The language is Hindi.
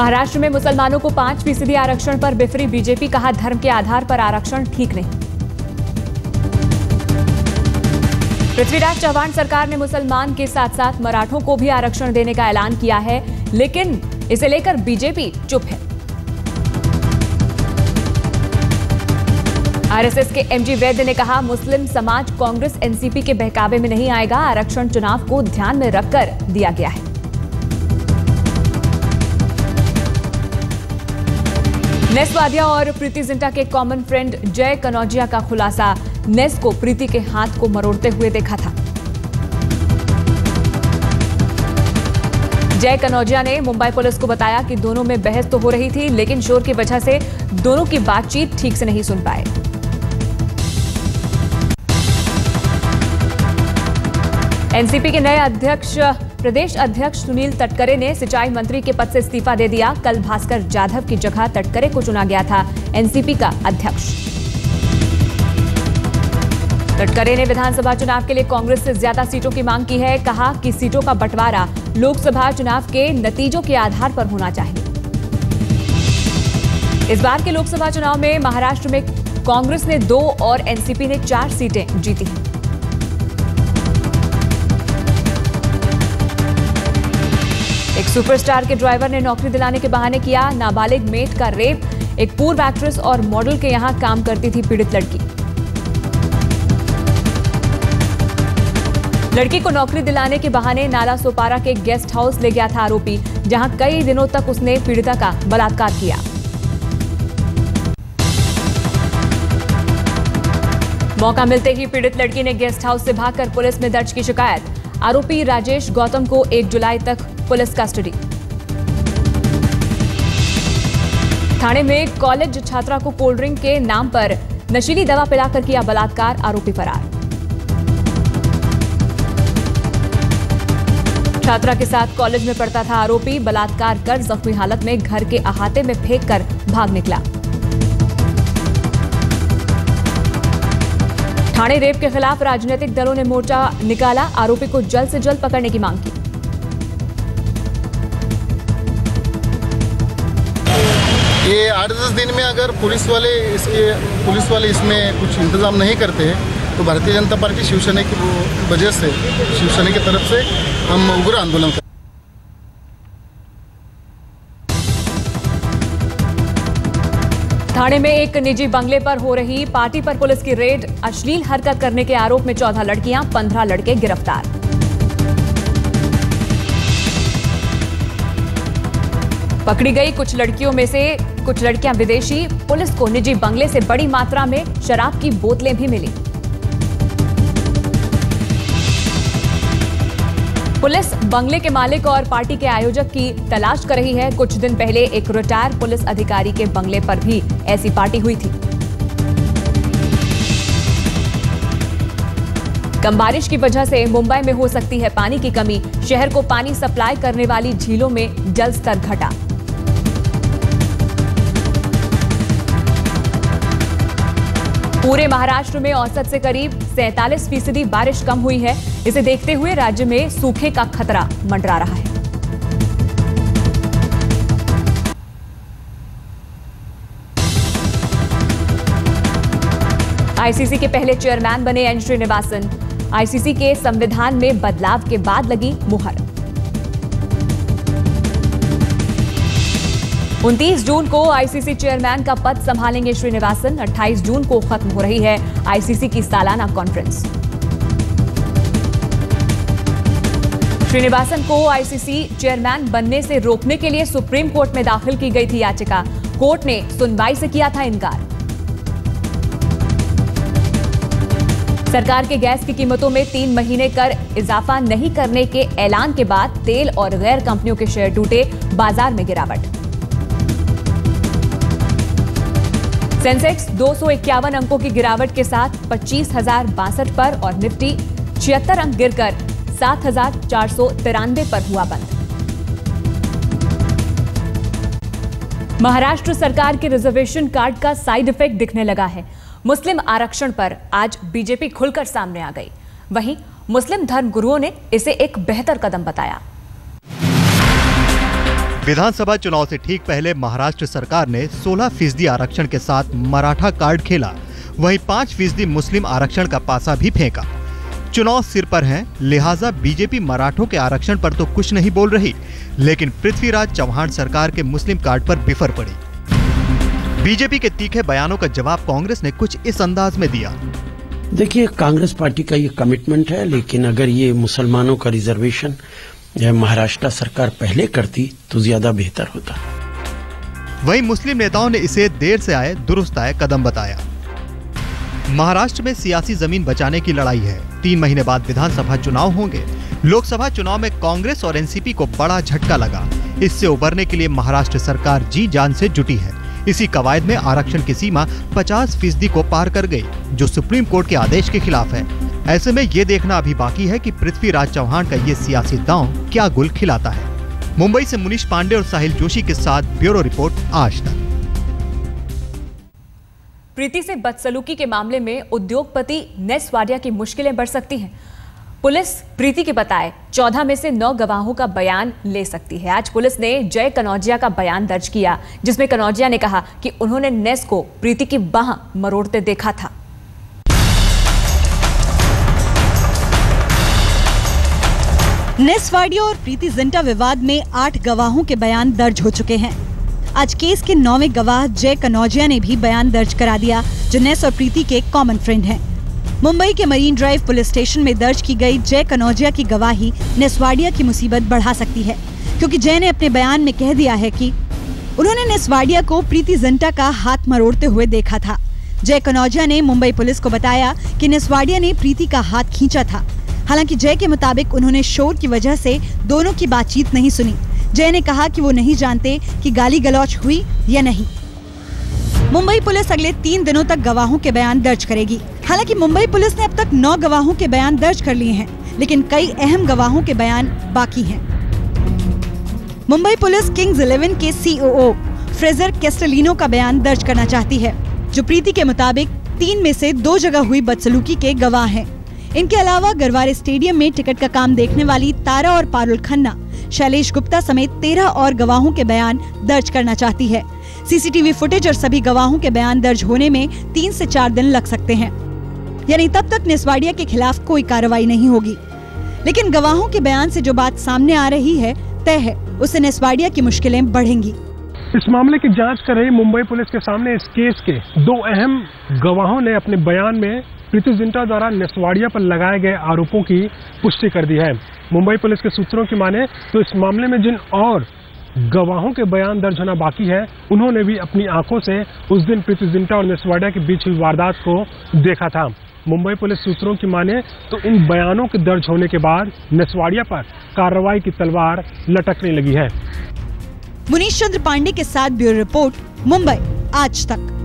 महाराष्ट्र में मुसलमानों को 5% आरक्षण पर बिफरी बीजेपी, कहा धर्म के आधार पर आरक्षण ठीक नहीं। पृथ्वीराज चव्हाण सरकार ने मुसलमान के साथ साथ मराठों को भी आरक्षण देने का ऐलान किया है, लेकिन इसे लेकर बीजेपी चुप है। आरएसएस के एमजी वैद्य ने कहा, मुस्लिम समाज कांग्रेस एनसीपी के बहकावे में नहीं आएगा, आरक्षण चुनाव को ध्यान में रखकर दिया गया है। नेस वाडिया और प्रीति जिंटा के कॉमन फ्रेंड जय कनौजिया का खुलासा, नेस को प्रीति के हाथ को मरोड़ते हुए देखा था। जय कनौजिया ने मुंबई पुलिस को बताया कि दोनों में बहस तो हो रही थी, लेकिन शोर की वजह से दोनों की बातचीत ठीक से नहीं सुन पाए। एनसीपी के नए अध्यक्ष प्रदेश अध्यक्ष सुनील तटकरे ने सिंचाई मंत्री के पद से इस्तीफा दे दिया। कल भास्कर जाधव की जगह तटकरे को चुना गया था एनसीपी का अध्यक्ष। तटकरे ने विधानसभा चुनाव के लिए कांग्रेस से ज्यादा सीटों की मांग की है। कहा कि सीटों का बंटवारा लोकसभा चुनाव के नतीजों के आधार पर होना चाहिए। इस बार के लोकसभा चुनाव में महाराष्ट्र में कांग्रेस ने 2 और एनसीपी ने 4 सीटें जीती हैं। एक सुपरस्टार के ड्राइवर ने नौकरी दिलाने के बहाने किया नाबालिग मेट का रेप। एक पूर्व एक्ट्रेस और मॉडल के यहां काम करती थी पीड़ित लड़की। लड़की को नौकरी दिलाने के बहाने नाला सोपारा के गेस्ट हाउस ले गया था आरोपी, जहां कई दिनों तक उसने पीड़िता का बलात्कार किया। मौका मिलते ही पीड़ित लड़की ने गेस्ट हाउस से भागकर पुलिस में दर्ज की शिकायत। आरोपी राजेश गौतम को 1 जुलाई तक पुलिस कस्टडी। थाने में कॉलेज छात्रा को कोल्ड ड्रिंक के नाम पर नशीली दवा पिलाकर किया बलात्कार, आरोपी फरार। छात्रा के साथ कॉलेज में पढ़ता था आरोपी, बलात्कार कर जख्मी हालत में घर के अहाते में फेंककर भाग निकला। थाने रेप के खिलाफ राजनीतिक दलों ने मोर्चा निकाला, आरोपी को जल्द से जल्द पकड़ने की मांग की। ये 8-10 दिन में अगर पुलिस वाले इसमें कुछ इंतजाम नहीं करते हैं तो भारतीय जनता पार्टी शिवसेना की वजह से शिवसेना की तरफ से हम उग्र आंदोलन करेंगे। थाने में एक निजी बंगले पर हो रही पार्टी पर पुलिस की रेड। अश्लील हरकत करने के आरोप में 14 लड़कियां, 15 लड़के गिरफ्तार। पकड़ी गई कुछ लड़कियों में से कुछ लड़कियां विदेशी। पुलिस को निजी बंगले से बड़ी मात्रा में शराब की बोतलें भी मिली। पुलिस बंगले के मालिक और पार्टी के आयोजक की तलाश कर रही है। कुछ दिन पहले एक रिटायर्ड पुलिस अधिकारी के बंगले पर भी ऐसी पार्टी हुई थी। कम बारिश की वजह से मुंबई में हो सकती है पानी की कमी। शहर को पानी सप्लाई करने वाली झीलों में जल स्तर घटा। पूरे महाराष्ट्र में औसत से करीब 47% बारिश कम हुई है। इसे देखते हुए राज्य में सूखे का खतरा मंडरा रहा है। आईसीसी के पहले चेयरमैन बने एन श्रीनिवासन। आईसीसी के संविधान में बदलाव के बाद लगी मुहर। 29 जून को आईसीसी चेयरमैन का पद संभालेंगे श्रीनिवासन। 28 जून को खत्म हो रही है आईसीसी की सालाना कॉन्फ्रेंस। श्रीनिवासन को आईसीसी चेयरमैन बनने से रोकने के लिए सुप्रीम कोर्ट में दाखिल की गई थी याचिका। कोर्ट ने सुनवाई से किया था इनकार। सरकार के गैस की कीमतों में 3 महीने कर इजाफा नहीं करने के ऐलान के बाद तेल और गैर कंपनियों के शेयर टूटे, बाजार में गिरावट। सेंसेक्स 251 अंकों की गिरावट के साथ 25,062 पर और निफ्टी 76 अंक गिरकर 7,493 पर हुआ बंद। महाराष्ट्र सरकार के रिजर्वेशन कार्ड का साइड इफेक्ट दिखने लगा है। मुस्लिम आरक्षण पर आज बीजेपी खुलकर सामने आ गई। वहीं मुस्लिम धर्मगुरुओं ने इसे एक बेहतर कदम बताया। विधानसभा चुनाव से ठीक पहले महाराष्ट्र सरकार ने 16% आरक्षण के साथ मराठा कार्ड खेला, वहीं 5% मुस्लिम आरक्षण का पासा भी फेंका। चुनाव सिर पर हैं, लिहाजा बीजेपी मराठों के आरक्षण पर तो कुछ नहीं बोल रही, लेकिन पृथ्वीराज चव्हाण सरकार के मुस्लिम कार्ड पर बिफर पड़ी। बीजेपी के तीखे बयानों का जवाब कांग्रेस ने कुछ इस अंदाज में दिया। देखिए, कांग्रेस पार्टी का ये कमिटमेंट है, लेकिन अगर ये मुसलमानों का रिजर्वेशन महाराष्ट्र सरकार पहले करती तो ज्यादा बेहतर होता। वहीं मुस्लिम नेताओं ने इसे देर से आए दुरुस्त आए कदम बताया। महाराष्ट्र में सियासी जमीन बचाने की लड़ाई है। 3 महीने बाद विधानसभा चुनाव होंगे। लोकसभा चुनाव में कांग्रेस और एनसीपी को बड़ा झटका लगा। इससे उबरने के लिए महाराष्ट्र सरकार जी जान से जुटी है। इसी कवायद में आरक्षण की सीमा 50% को पार कर गई, जो सुप्रीम कोर्ट के आदेश के खिलाफ है। ऐसे में ये देखना अभी बाकी है कि पृथ्वीराज चव्हाण का ये सियासी दांव क्या गुल खिलाता है। मुंबई से मुनीश पांडे और साहिल जोशी के साथ ब्यूरो रिपोर्ट, आज तक। प्रीति से बदसलूकी के मामले में उद्योगपति नेस वाडिया की मुश्किलें बढ़ सकती हैं। पुलिस प्रीति के बताए 14 में से 9 गवाहों का बयान ले सकती है। आज पुलिस ने जय कनौजिया का बयान दर्ज किया, जिसमें कनौजिया ने कहा कि उन्होंने नेस को प्रीति की बाह मरोड़ते देखा था। नेस वाडिया और प्रीति जिंटा विवाद में 8 गवाहों के बयान दर्ज हो चुके हैं। आज केस के 9वें गवाह जय कनौजिया ने भी बयान दर्ज करा दिया, जो नेस और प्रीति के कॉमन फ्रेंड हैं। मुंबई के मरीन ड्राइव पुलिस स्टेशन में दर्ज की गई जय कनौजिया की गवाही नेस वाडिया की मुसीबत बढ़ा सकती है, क्योंकि जय ने अपने बयान में कह दिया है कि उन्होंने नेस वाडिया को प्रीति जिंटा का हाथ मरोड़ते हुए देखा था। जय कनौजिया ने मुंबई पुलिस को बताया कि नेस वाडिया ने प्रीति का हाथ खींचा था। हालांकि जय के मुताबिक उन्होंने शोर की वजह से दोनों की बातचीत नहीं सुनी। जय ने कहा कि वो नहीं जानते कि गाली गलौच हुई या नहीं। मुंबई पुलिस अगले 3 दिनों तक गवाहों के बयान दर्ज करेगी। हालांकि मुंबई पुलिस ने अब तक 9 गवाहों के बयान दर्ज कर लिए हैं, लेकिन कई अहम गवाहों के बयान बाकी हैं। मुंबई पुलिस किंग्स 11 के COO फ्रेजर कैस्टेलिनो का बयान दर्ज करना चाहती है, जो प्रीति के मुताबिक 3 में से 2 जगह हुई बदसलूकी के गवाह हैं। इनके अलावा गरवारे स्टेडियम में टिकट का काम देखने वाली तारा और पारुल खन्ना, शैलेश गुप्ता समेत 13 और गवाहों के बयान दर्ज करना चाहती है। सीसीटीवी फुटेज और सभी गवाहों के बयान दर्ज होने में 3 से 4 दिन लग सकते हैं, यानी तब तक नेस वाडिया के खिलाफ कोई कार्रवाई नहीं होगी। लेकिन गवाहों के बयान से जो बात सामने आ रही है तय है, उससे नेस वाडिया की मुश्किलें बढ़ेंगी। इस मामले की जांच कर रही मुंबई पुलिस के सामने इस केस के 2 अहम गवाहों ने अपने बयान में प्रीति जिंटा द्वारा नेस वाडिया पर लगाए गए आरोपों की पुष्टि कर दी है। मुंबई पुलिस के सूत्रों की माने तो इस मामले में जिन और गवाहों के बयान दर्ज होना बाकी है, उन्होंने भी अपनी आंखों से उस दिन प्रीति जिंटा और नेस वाडिया के बीच हुई वारदात को देखा था। मुंबई पुलिस सूत्रों की माने तो इन बयानों के दर्ज होने के बाद नेस वाडिया पर कार्रवाई की तलवार लटकने लगी है। मुनीश चंद्र पांडे के साथ ब्यूरो रिपोर्ट, मुंबई, आज तक।